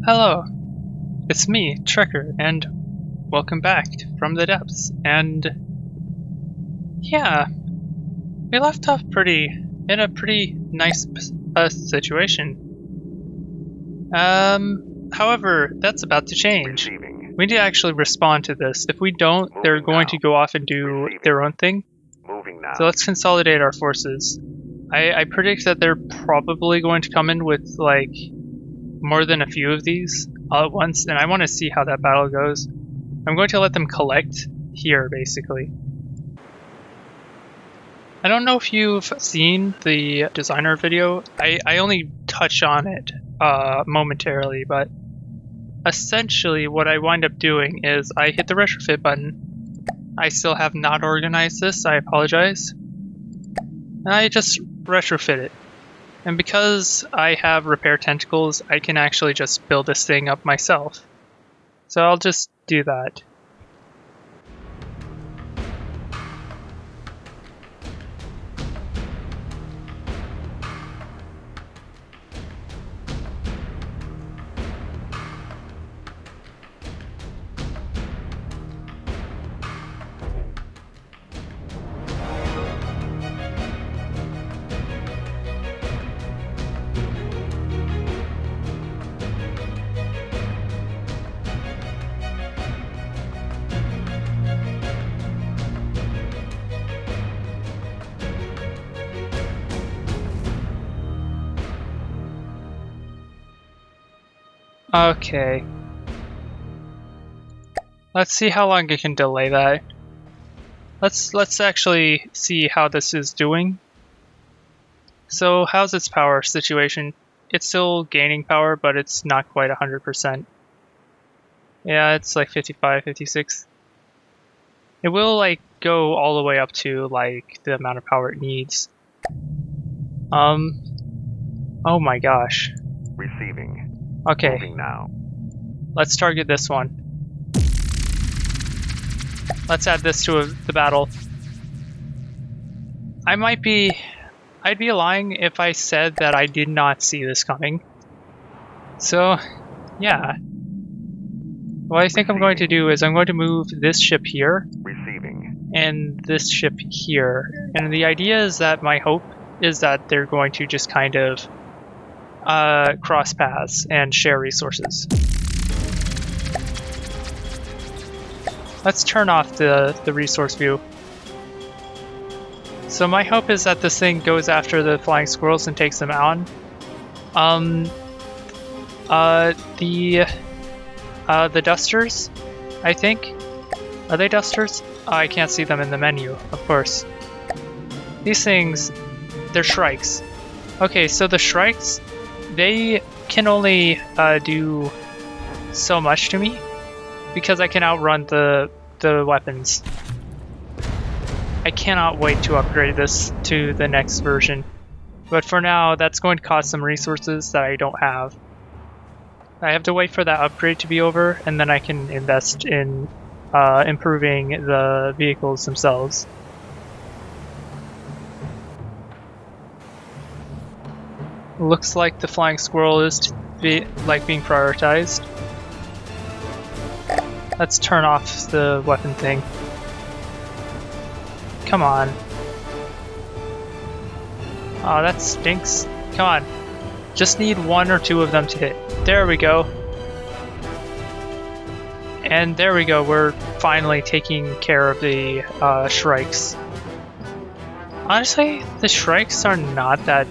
Hello, it's me, Trekker, and welcome back from the depths. And yeah, we left off in a pretty nice situation. However, that's about to change. Receiving. We need to actually respond to this. If we don't, they're Moving going now. to go off and do Receiving. their own thing. Moving now. So let's consolidate our forces. I predict that they're probably going to come in with like more than a few of these all at once, and I want to see how that battle goes. I'm going to let them collect here, basically. I don't know if you've seen the designer video. I only touch on it momentarily, but essentially what I wind up doing is I hit the retrofit button. I still have not organized this, I apologize. And I just retrofit it. And because I have repair tentacles, I can actually just build this thing up myself. So I'll just do that. Okay. Let's see how long I can delay that. Let's actually see how this is doing. So how's its power situation? It's still gaining power, but it's not quite 100%. Yeah, it's like 55, 56. It will like go all the way up to like the amount of power it needs. Oh my gosh. Receiving. Okay. Moving now. Let's target this one. Let's add this to the battle. I'd be lying if I said that I did not see this coming. So, yeah. What I think I'm going to do is I'm going to move this ship here. Receiving. And this ship here. And the idea is that my hope is that they're going to just kind of cross paths and share resources. Let's turn off the resource view. So my hope is that this thing goes after the flying squirrels and takes them on. The dusters, I think. Are they dusters? I can't see them in the menu, of course. These things, they're shrikes. Okay, so the shrikes, they can only do so much to me because I can outrun the weapons. I cannot wait to upgrade this to the next version, but for now that's going to cost some resources that I don't have. I have to wait for that upgrade to be over, and then I can invest in improving the vehicles themselves. Looks like the flying squirrel is being prioritized. Let's turn off the weapon thing. Come on. Oh, that stinks. Come on. Just need one or two of them to hit. There we go. And there we go. We're finally taking care of the shrikes. Honestly, the shrikes are not that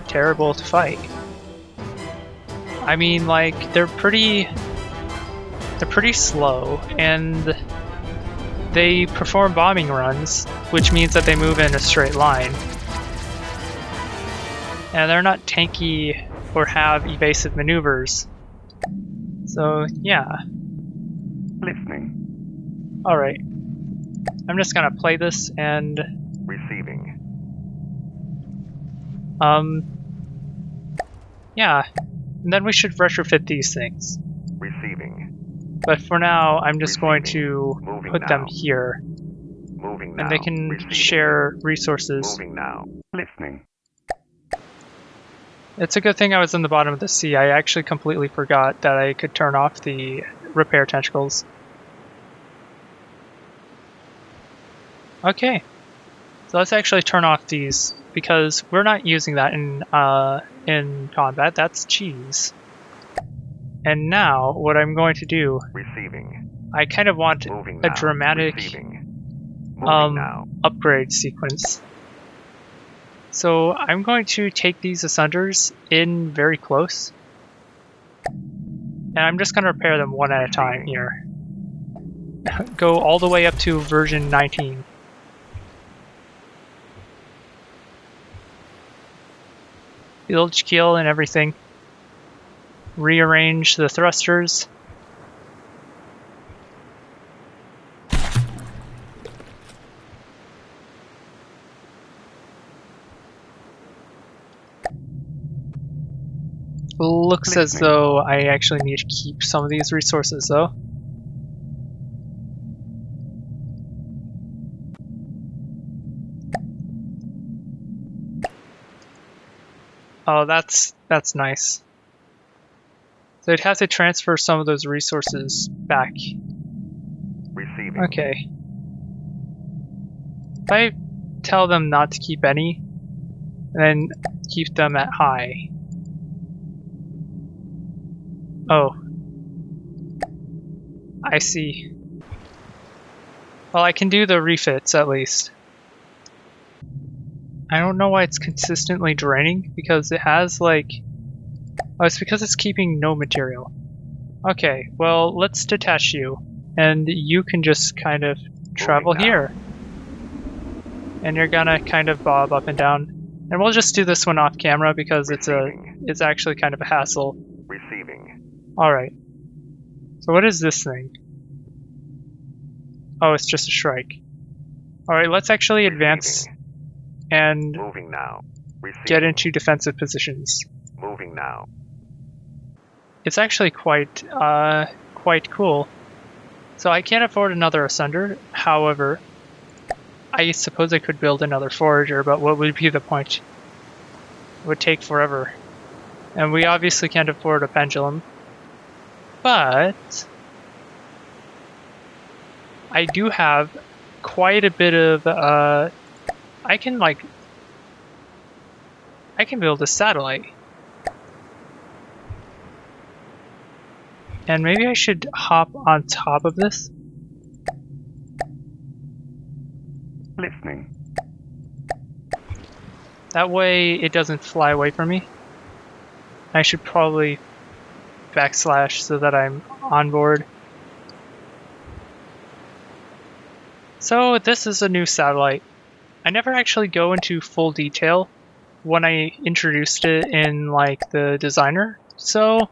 terrible to fight. I mean, like, they're pretty slow, and they perform bombing runs, which means that they move in a straight line. And they're not tanky or have evasive maneuvers. So, yeah. Listening. Alright. I'm just gonna play this and... Receiving. Yeah. And then we should retrofit these things. Receiving. But for now, I'm just going to Moving put now. them here. Moving now. And they can Receiving. share resources. Moving now. Listening. It's a good thing I was in the bottom of the sea. I actually completely forgot that I could turn off the repair tentacles. Okay, so let's actually turn off these because we're not using that in combat. That's cheese. And now, what I'm going to do, Receiving. I kind of want Moving a now. dramatic Receiving. Moving now. upgrade sequence. So I'm going to take these Asunders in very close, and I'm just going to repair them one at a time here. Go all the way up to version 19. Bilge keel and everything. Rearrange the thrusters. Looks as though I actually need to keep some of these resources though. Oh, that's nice. So I'd have to transfer some of those resources back. Receiving. Okay. If I tell them not to keep any, and then keep them at high. Oh. I see. Well, I can do the refits at least. I don't know why it's consistently draining, because it has like... Oh, it's because it's keeping no material. Okay, well, let's detach you. And you can just kind of travel here. And you're gonna kind of bob up and down. And we'll just do this one off camera because it's actually kind of a hassle. Receiving. Alright. So what is this thing? Oh, it's just a Shrike. Alright, let's actually advance and Moving now. Receiving. get into defensive positions. Moving now. It's actually quite cool. So I can't afford another Asunder, however, I suppose I could build another Forager, but what would be the point? It would take forever. And we obviously can't afford a Pendulum. But I do have quite a bit of I can build a satellite. And maybe I should hop on top of this. Listening. That way it doesn't fly away from me. I should probably backslash so that I'm on board. So this is a new satellite. I never actually go into full detail when I introduced it in like the designer. So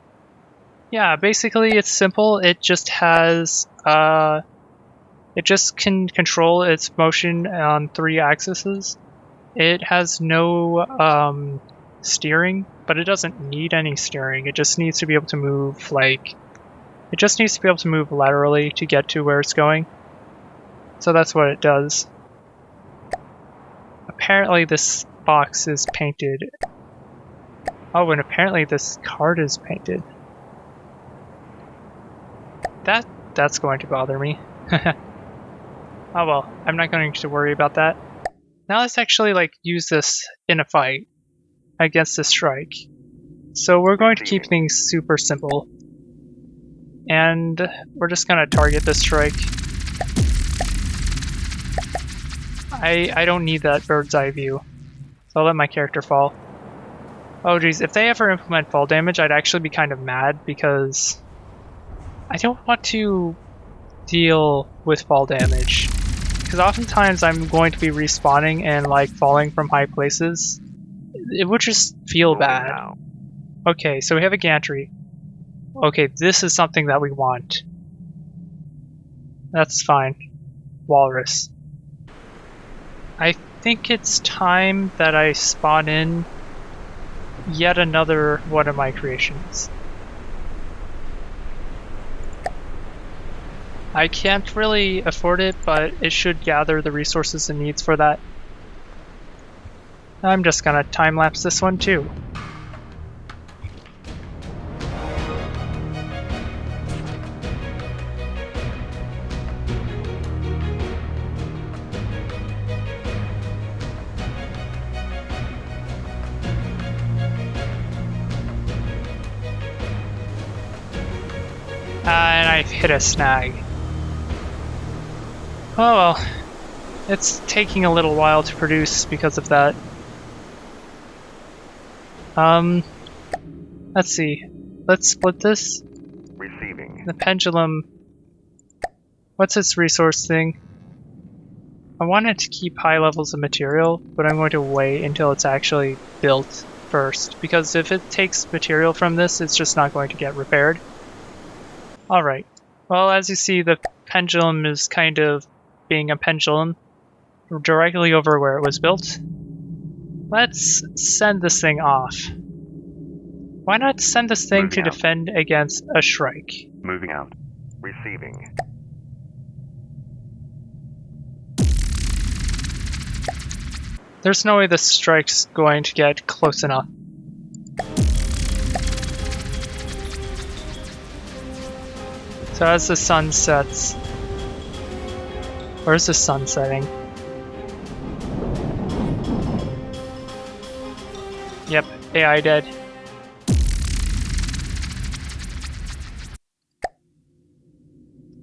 yeah, basically it's simple. It just has it just can control its motion on 3 axes. It has no steering, but it doesn't need any steering. It just needs to be able to move laterally to get to where it's going. So that's what it does. Apparently this box is painted. Oh, and apparently this card is painted. That's going to bother me. Oh well, I'm not going to worry about that. Now let's actually like use this in a fight against this Shrike. So we're going to keep things super simple. And we're just gonna target this Shrike. I don't need that bird's eye view. So I'll let my character fall. Oh geez, if they ever implement fall damage, I'd actually be kind of mad because I don't want to deal with fall damage. Because oftentimes I'm going to be respawning and like falling from high places. It would just feel bad. Now. Okay, so we have a gantry. Okay, this is something that we want. That's fine. Walrus. I think it's time that I spawn in yet another one of my creations. I can't really afford it, but it should gather the resources it needs for that. I'm just gonna time-lapse this one too. And I hit a snag. Oh well. It's taking a little while to produce because of that. Let's see. Let's split this. Receiving. The pendulum. What's its resource thing? I want it to keep high levels of material, but I'm going to wait until it's actually built first, because if it takes material from this, it's just not going to get repaired. Alright. Well, as you see, the pendulum is kind of being a pendulum directly over where it was built. Let's send this thing off. Why not send this thing to defend against a Shrike? Moving out. Receiving. There's no way the Strike's going to get close enough. So as the sun sets... Where's the sun setting? Yep, AI dead.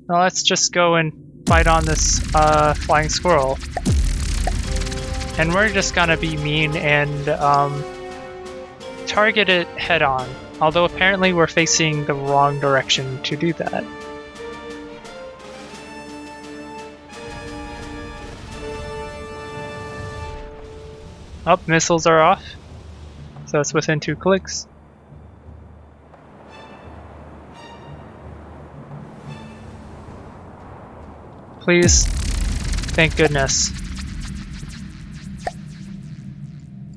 Now let's just go and fight on this flying squirrel. And we're just gonna be mean and target it head on. Although apparently we're facing the wrong direction to do that. Oh, missiles are off. So it's within 2 clicks. Please. Thank goodness.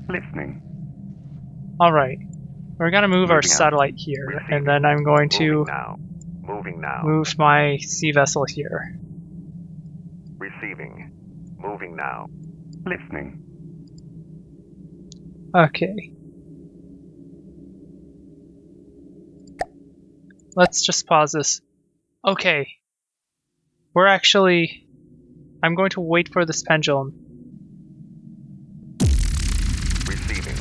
Listening. Alright. We're gonna move our satellite here, and then I'm going to Moving now. move my sea vessel here. Receiving. Moving now. Listening. Okay. Let's just pause this. Okay. We're actually... I'm going to wait for this pendulum. Receiving.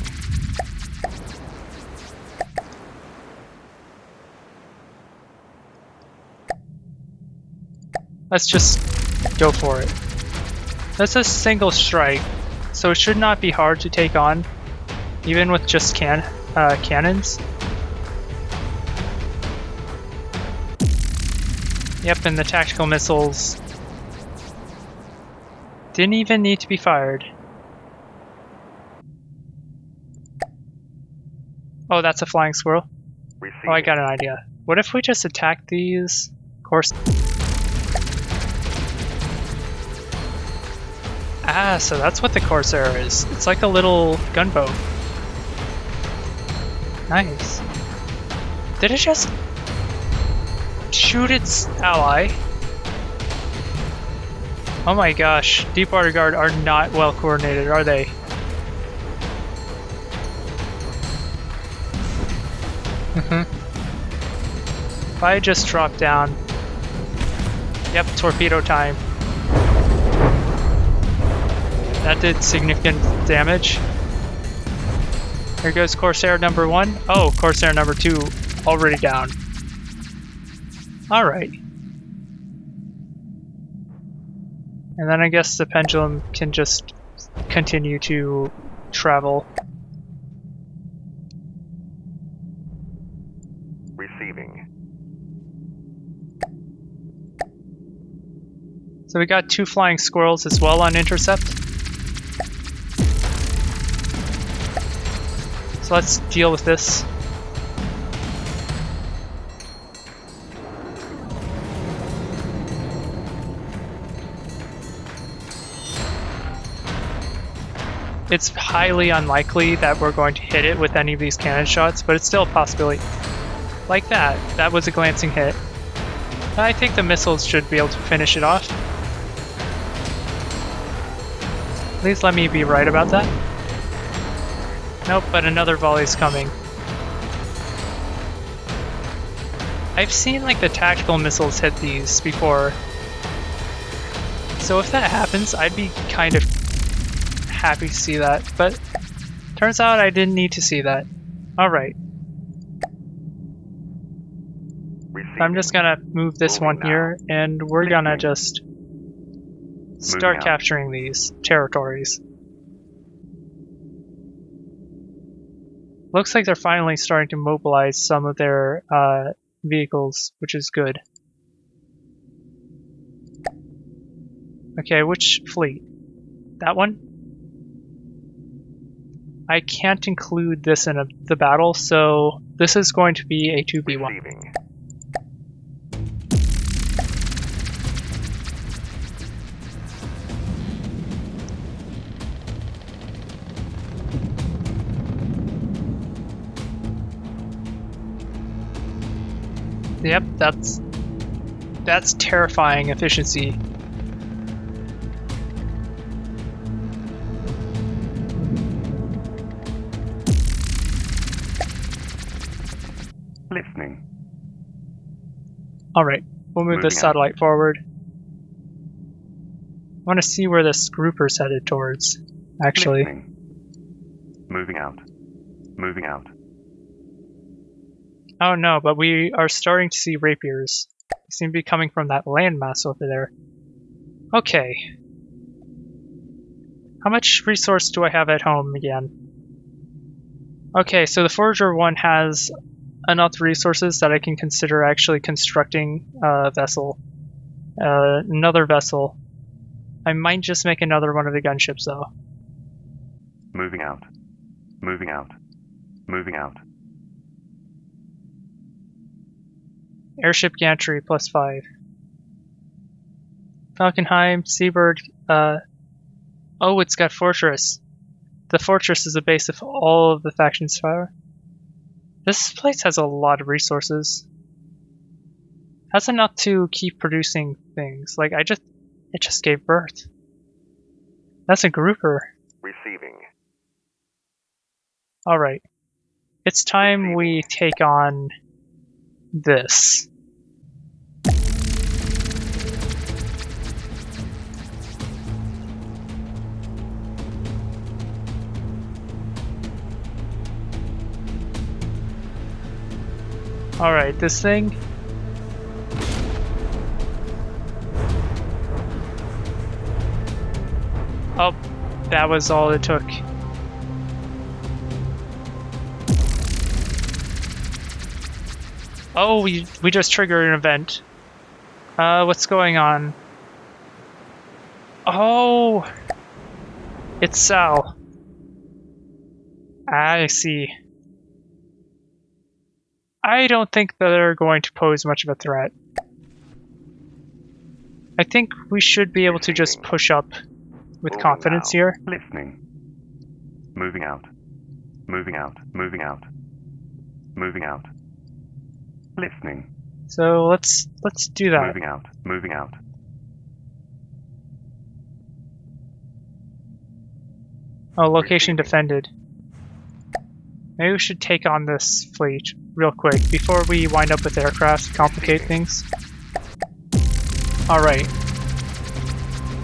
Let's just go for it. That's a single strike, so it should not be hard to take on, even with just cannons. Yep, and the tactical missiles didn't even need to be fired. Oh, that's a flying squirrel? Receiving. Oh, I got an idea. What if we just attack these? Ah, so that's what the Corsair is. It's like a little gunboat. Nice. Did it just shoot its ally? Oh my gosh, Deepwater Guard are not well coordinated, are they? If I just drop down... Yep, torpedo time. That did significant damage. Here goes Corsair number 1. Oh, Corsair number 2 already down. Alright. And then I guess the pendulum can just continue to travel. Receiving. So we got 2 flying squirrels as well on intercept. So let's deal with this. It's highly unlikely that we're going to hit it with any of these cannon shots, but it's still a possibility. Like that. That was a glancing hit. I think the missiles should be able to finish it off. Please let me be right about that. Nope, but another volley's coming. I've seen like the tactical missiles hit these before. So if that happens, I'd be kind of happy to see that, but turns out I didn't need to see that. Alright. Receiving. I'm just gonna move this one here, and we're gonna just start capturing these territories. Looks like they're finally starting to mobilize some of their vehicles, which is good. Okay, which fleet? That one? I can't include this in the battle, so this is going to be a 2v1. Receiving. Yep, that's terrifying efficiency. Listening. Alright, we'll move this satellite forward. I want to see where this grouper's headed towards, actually. Listening. Moving out. Moving out. Oh no, but we are starting to see rapiers. They seem to be coming from that landmass over there. Okay. How much resource do I have at home again? Okay, so the Forager one has enough resources that I can consider actually constructing a vessel. Another vessel. I might just make another one of the gunships though. Moving out. Moving out. Moving out. Airship gantry +5. Falkenheim, Seabird, oh, it's got Fortress. The Fortress is the base of all of the factions' fire. This place has a lot of resources. That's enough to keep producing things. Like, it just gave birth. That's a grouper. Receiving. Alright. It's time we take on this. Alright, this thing. Oh, that was all it took. Oh, we just triggered an event. What's going on? Oh! It's Sal. I see. I don't think that they're going to pose much of a threat. I think we should be able to just push up with confidence here. Listening. Moving out. Moving out. Moving out. Moving out. Listening. So let's do that. Moving out. Moving out. Oh, location defended. Maybe we should take on this fleet real quick before we wind up with aircraft to complicate things. Alright.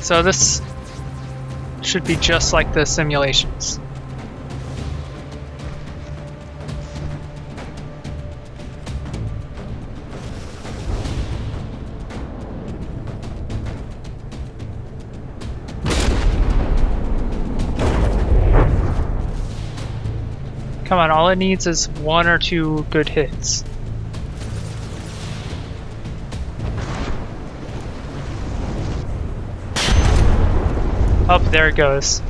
So this should be just like the simulations. Come on, all it needs is 1 or 2 good hits. Up there it goes.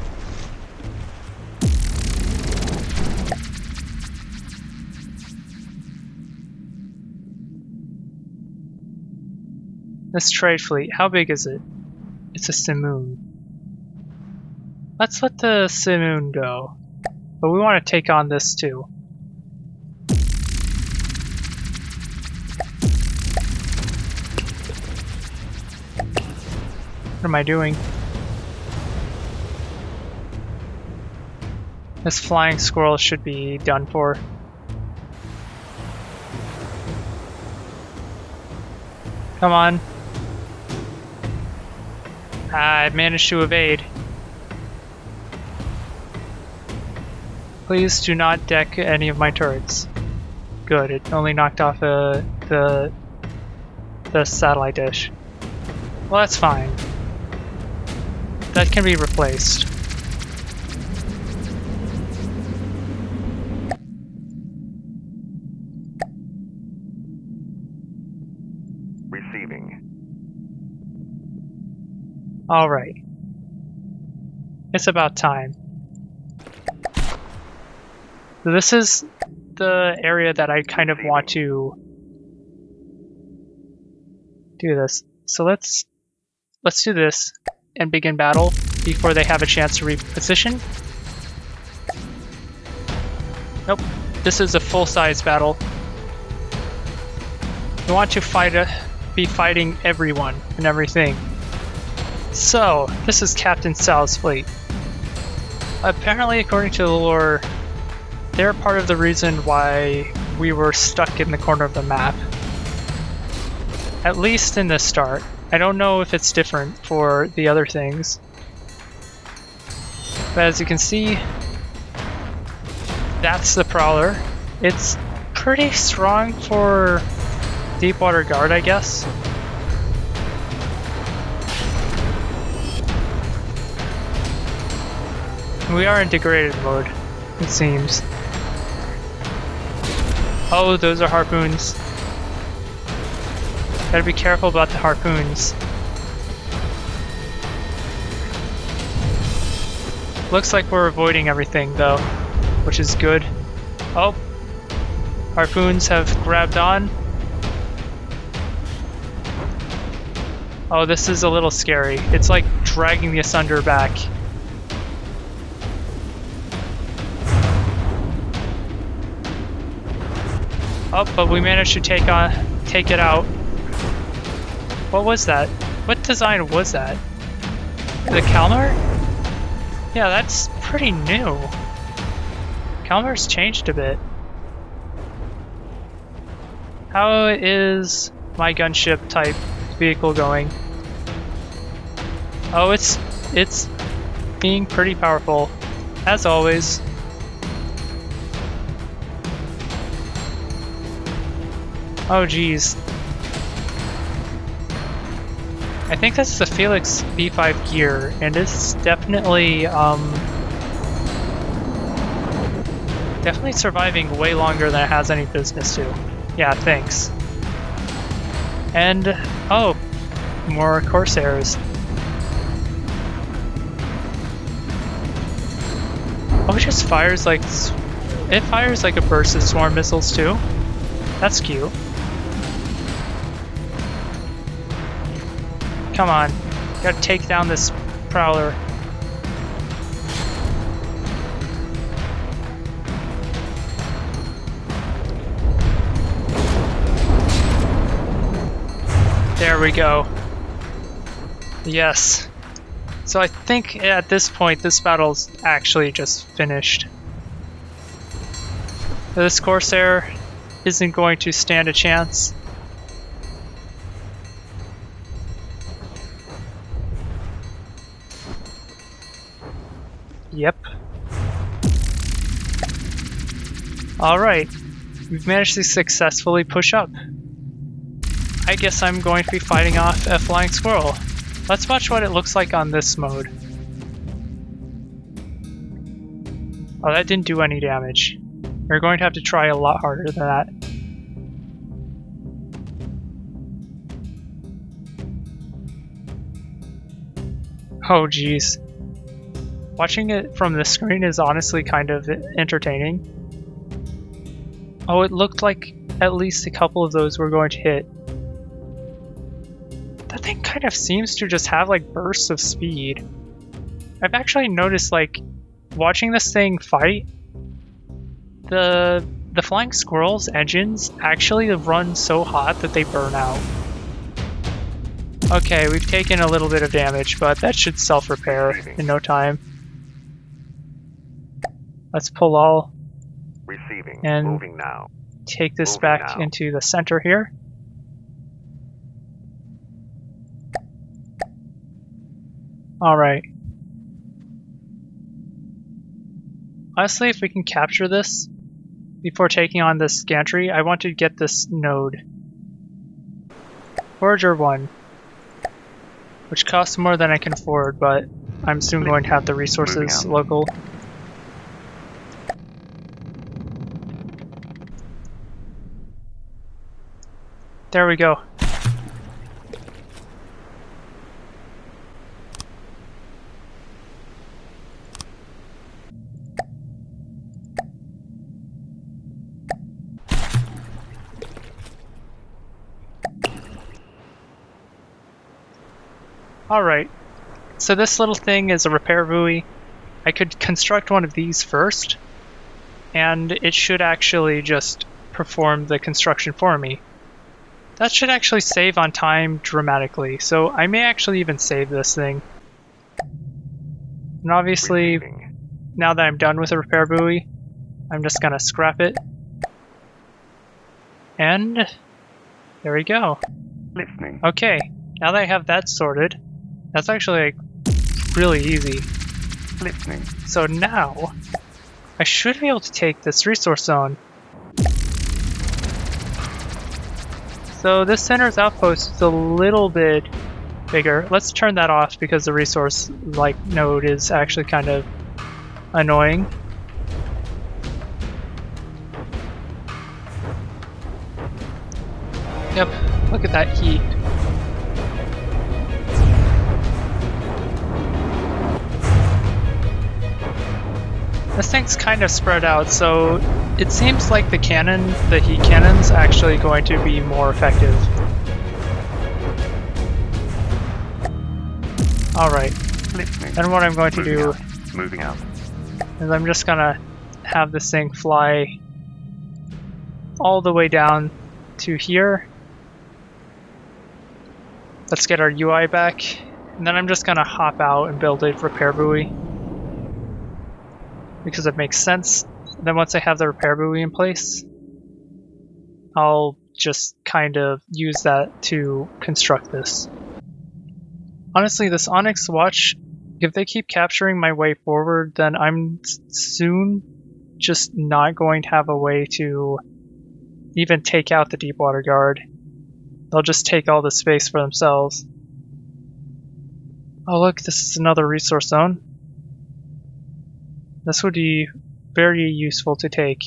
This trade fleet, how big is it? It's a Simoon. Let's let the Simoon go. But we want to take on this too. What am I doing? This flying squirrel should be done for. Come on. I managed to evade. Please do not deck any of my turrets. Good, it only knocked off the the satellite dish. Well, that's fine. That can be replaced. Receiving. Alright. It's about time. So this is the area that I kind of want to do this. So let's do this and begin battle before they have a chance to reposition. Nope. This is a full-size battle. We want to be fighting everyone and everything. So, this is Captain Sal's fleet. Apparently, according to the lore, they're part of the reason why we were stuck in the corner of the map. At least in the start. I don't know if it's different for the other things. But as you can see, that's the Prowler. It's pretty strong for Deepwater Guard, I guess. We are in degraded mode, it seems. Oh, those are harpoons. Gotta be careful about the harpoons. Looks like we're avoiding everything though, which is good. Oh, harpoons have grabbed on. Oh, this is a little scary. It's like dragging the Asunder back. Oh, but we managed to take it out. What was that? What design was that? The Kalmar? Yeah, that's pretty new. Kalmar's changed a bit. How is my gunship type vehicle going? Oh, it's being pretty powerful, as always. Oh geez. I think that's the Felix B5 gear, and it's definitely definitely surviving way longer than it has any business to. Yeah, thanks. And oh, more Corsairs. Oh, it just fires like a burst of swarm missiles too. That's cute. Come on, gotta take down this Prowler. There we go. Yes. So I think at this point this battle's actually just finished. This Corsair isn't going to stand a chance. Yep. Alright. We've managed to successfully push up. I guess I'm going to be fighting off a flying squirrel. Let's watch what it looks like on this mode. Oh, that didn't do any damage. We're going to have to try a lot harder than that. Oh geez. Watching it from the screen is honestly kind of entertaining. Oh, it looked like at least a couple of those were going to hit. That thing kind of seems to just have like bursts of speed. I've actually noticed, like, watching this thing fight, the flying squirrel's engines actually run so hot that they burn out. Okay, we've taken a little bit of damage, but that should self-repair in no time. Let's pull all Receiving. and Moving now. take this Moving back now. into the center here. Alright. Honestly, if we can capture this before taking on this gantry, I want to get this node. Forager 1, which costs more than I can afford, but I'm soon going to have the resources local. There we go. Alright, so this little thing is a repair buoy. I could construct one of these first, and it should actually just perform the construction for me. That should actually save on time dramatically, so I may actually even save this thing. And obviously, now that I'm done with the repair buoy, I'm just gonna scrap it. And there we go. Listening. Okay, now that I have that sorted, that's actually like really easy. Listening. So now I should be able to take this resource zone. So this center's outpost is a little bit bigger. Let's turn that off because the resource node is actually kind of annoying. Yep, look at that heat. This thing's kind of spread out, so it seems like the heat cannon's actually going to be more effective. Alright, then what I'm going to do is I'm just gonna have this thing fly all the way down to here. Let's get our UI back, and then I'm just gonna hop out and build a repair buoy, because it makes sense. And then once I have the repair buoy in place, I'll just kind of use that to construct this. Honestly, this Onyx Watch, if they keep capturing my way forward, then I'm soon just not going to have a way to even take out the Deepwater Guard. They'll just take all the space for themselves. Oh look, this is another resource zone. This would be very useful to take.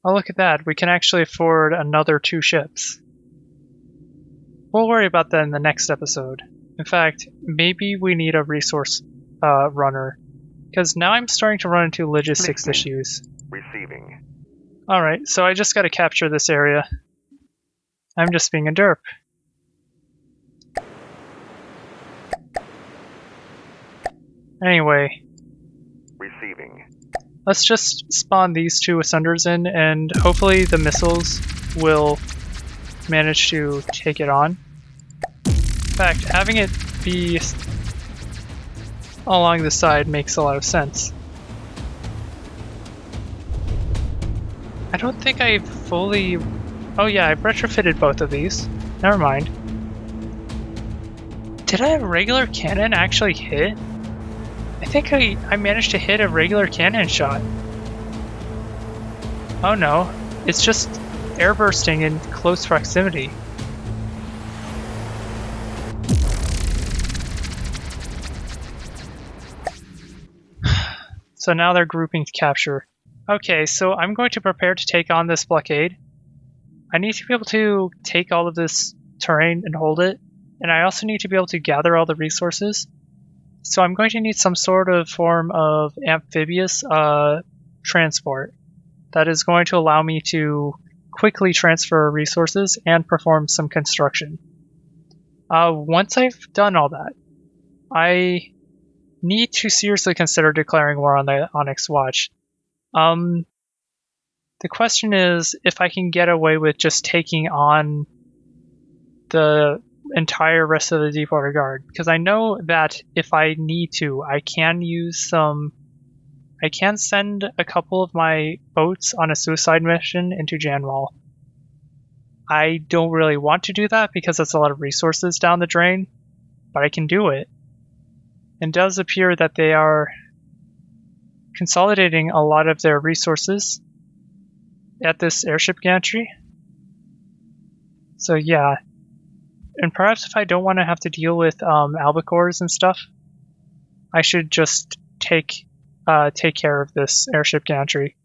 Oh look at that, we can actually afford another 2 ships. We'll worry about that in the next episode. In fact, maybe we need a resource runner, because now I'm starting to run into logistics issues. Receiving. Alright, so I just gotta capture this area. I'm just being a derp. Anyway, Receiving. let's just spawn these 2 Ascenders in, and hopefully the missiles will manage to take it on. In fact, having it be along the side makes a lot of sense. I don't think I fully... Oh yeah, I've retrofitted both of these. Never mind. Did a regular cannon actually hit? I think I managed to hit a regular cannon shot. Oh no, it's just air bursting in close proximity. So now they're grouping to capture. Okay, so I'm going to prepare to take on this blockade. I need to be able to take all of this terrain and hold it, and I also need to be able to gather all the resources. So I'm going to need some sort of form of amphibious transport that is going to allow me to quickly transfer resources and perform some construction. Once I've done all that, I need to seriously consider declaring war on the Onyx Watch. The question is if I can get away with just taking on the entire rest of the Deepwater Guard, because I know that if I need to, I can send a couple of my boats on a suicide mission into Janwall. I don't really want to do that because that's a lot of resources down the drain, but I can do it. It does appear that they are consolidating a lot of their resources at this airship gantry. So yeah, and perhaps if I don't want to have to deal with albacores and stuff, I should just take care of this airship gantry.